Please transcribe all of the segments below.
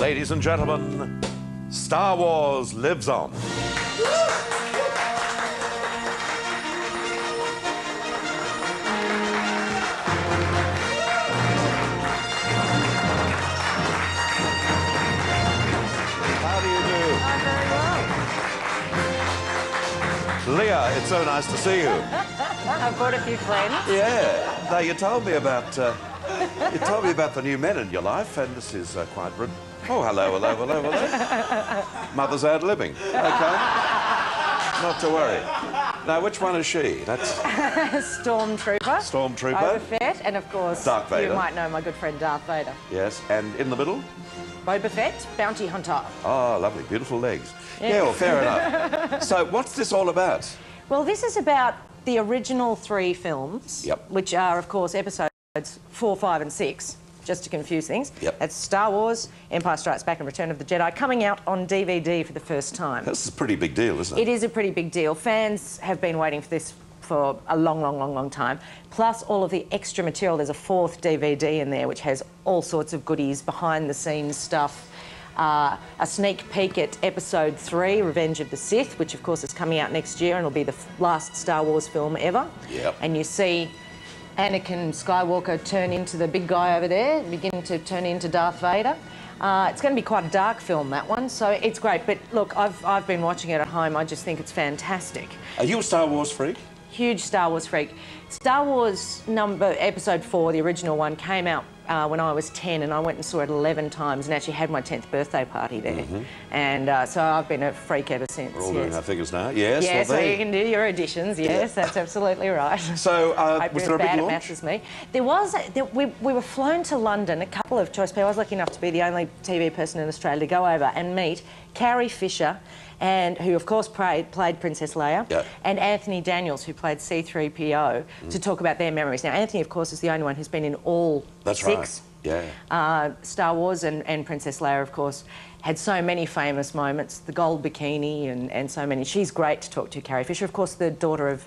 Ladies and gentlemen, Star Wars lives on. How do you do? I'm very well. Leah, it's so nice to see you. I've brought a few friends. Yeah. Now, you told me about the new men in your life, and this is quite... Oh, hello. Mother's ad-libbing. OK. Not to worry. Now, which one is she? That's... Stormtrooper. Stormtrooper. Boba Fett, and of course, Darth Vader. You might know my good friend Darth Vader. Yes, and in the middle? Boba Fett, bounty hunter. Oh, lovely. Beautiful legs. Yeah, well, fair enough. So, what's this all about? Well, this is about the original 3 films, Yep. which are, of course, episodes 4, 5 and 6, just to confuse things. Yep. That's Star Wars, Empire Strikes Back and Return of the Jedi, coming out on DVD for the first time. This is a pretty big deal, isn't it? It is a pretty big deal. Fans have been waiting for this for a long time. Plus all of the extra material. There's a 4th DVD in there which has all sorts of goodies, behind-the-scenes stuff. A sneak peek at Episode 3, Revenge of the Sith, which of course is coming out next year and will be the last Star Wars film ever. Yep. And you see Anakin Skywalker turn into the big guy over there, begin to turn into Darth Vader. It's going to be quite a dark film, that one, so it's great. But look, I've been watching it at home. I just think it's fantastic. Are you a Star Wars freak? Huge Star Wars freak. Star Wars Episode 4, the original one, came out when I was 10, and I went and saw it 11 times and actually had my 10th birthday party there. And so I've been a freak ever since. We're all doing our figures now. Yes, yeah, well, so you can do your additions. Yes, that's absolutely right. So, was there a big bad at launch? maths as me. There was. We were flown to London. A couple of choice people. I was lucky enough to be the only TV person in Australia to go over and meet Carrie Fisher, and who of course played Princess Leia, Yep. and Anthony Daniels, who played C-3PO, to talk about their memories. Now, Anthony, of course, is the only one who's been in all 6. Right. Yeah. Star Wars, and Princess Leia, of course, had so many famous moments, the gold bikini and so many. She's great to talk to, Carrie Fisher, of course, the daughter of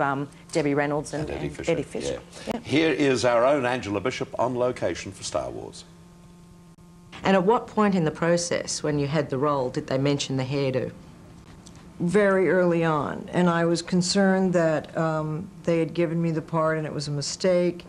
Debbie Reynolds and Eddie Fisher. Yeah. Here is our own Angela Bishop on location for Star Wars. And at what point in the process, when you had the role, did they mention the hairdo? Very early on, and I was concerned that they had given me the part and it was a mistake.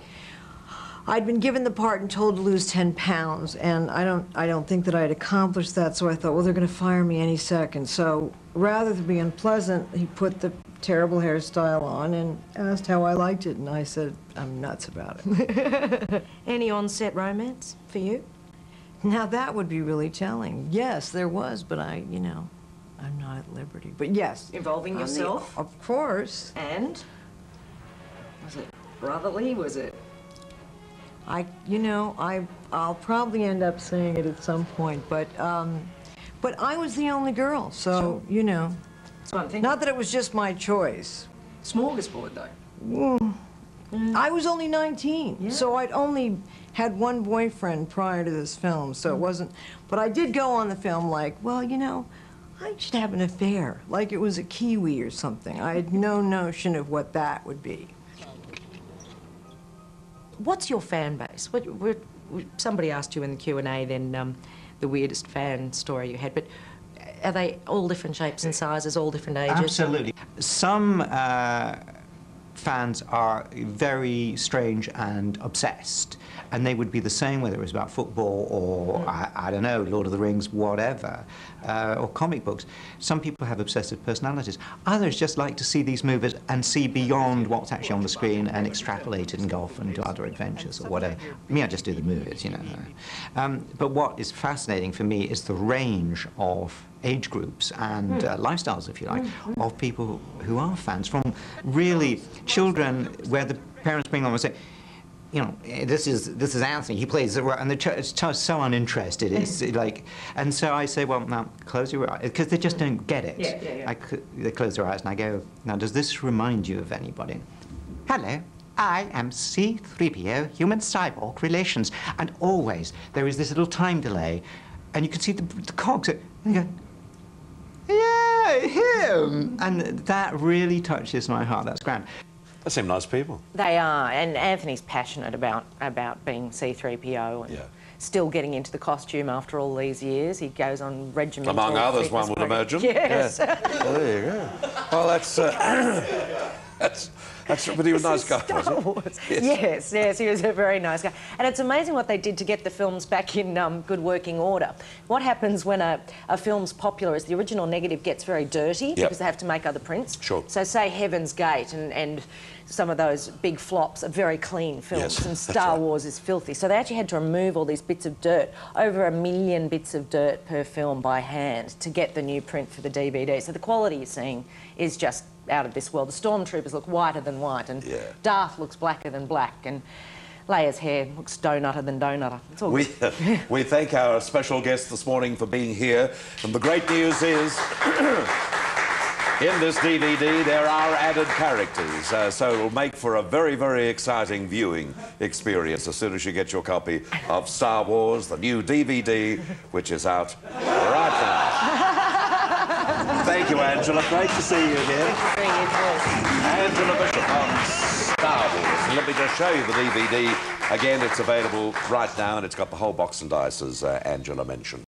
I'd been given the part and told to lose 10 pounds, and I don't think that I had accomplished that, so I thought, well, they're going to fire me any second. So rather than be unpleasant, he put the terrible hairstyle on and asked how I liked it, and I said, I'm nuts about it. Any on-set romance for you? Now that would be really telling. Yes, there was, but I'm not at liberty. But yes. Involving yourself? Of course. And? Was it brotherly? Was it? I'll probably end up saying it at some point, but I was the only girl, so, That's one thing. Not that it was just my choice. Smorgasbord, though. I was only 19, so I'd only had one boyfriend prior to this film, so it wasn't, but I did go on the film like, well, I should have an affair, like it was a Kiwi or something. I had no notion of what that would be. What's your fan base? Somebody asked you in the Q&A then the weirdest fan story you had, but are they all different shapes and sizes, all different ages? Absolutely. Some fans are very strange and obsessed, and they would be the same whether it was about football or, I don't know, Lord of the Rings, whatever, or comic books. Some people have obsessive personalities. Others just like to see these movies and see beyond what's actually on the screen and extrapolate it and go off and do other adventures or whatever. Me, I just do the movies, But what is fascinating for me is the range of age groups and lifestyles, if you like, of people who are fans, from really children where the parents bring them and say, this is Anthony, he plays the role, and the child's so uninterested, it's like, and so I say, well, now, close your eyes, because they just don't get it. Yeah. They close their eyes and I go, now, does this remind you of anybody? Hello, I am C-3PO, human cyborg relations, and always there is this little time delay, and you can see the cogs, and you go, yeah, him! And that really touches my heart, that's grand. They seem nice people. They are, and Anthony's passionate about being C-3PO. And Yeah. still getting into the costume after all these years. He goes on regimental Among others, one would program. imagine. Yes. Yeah. Well, there you go. Well, that's but he was a nice guy, was he? Yes. Yes, he was a very nice guy. And it's amazing what they did to get the films back in good working order. What happens when a film's popular is the original negative gets very dirty because they have to make other prints. Sure. So say Heaven's Gate and some of those big flops are very clean films, Yes, and Star Wars is filthy. So they actually had to remove all these bits of dirt, over 1 million bits of dirt per film by hand to get the new print for the DVD. So the quality you're seeing is just out of this world. The stormtroopers look whiter than white, and Darth looks blacker than black, and Leia's hair looks donutter than donutter. It's all good. We thank our special guest this morning for being here, and the great news is in this DVD there are added characters, so it'll make for a very, very exciting viewing experience as soon as you get your copy of Star Wars, the new DVD, which is out right now. Thank you, Angela. Great to see you again. Great to see you too. Angela Bishop on Star Wars. And let me just show you the DVD. Again, it's available right now, and it's got the whole box and dice, as Angela mentioned.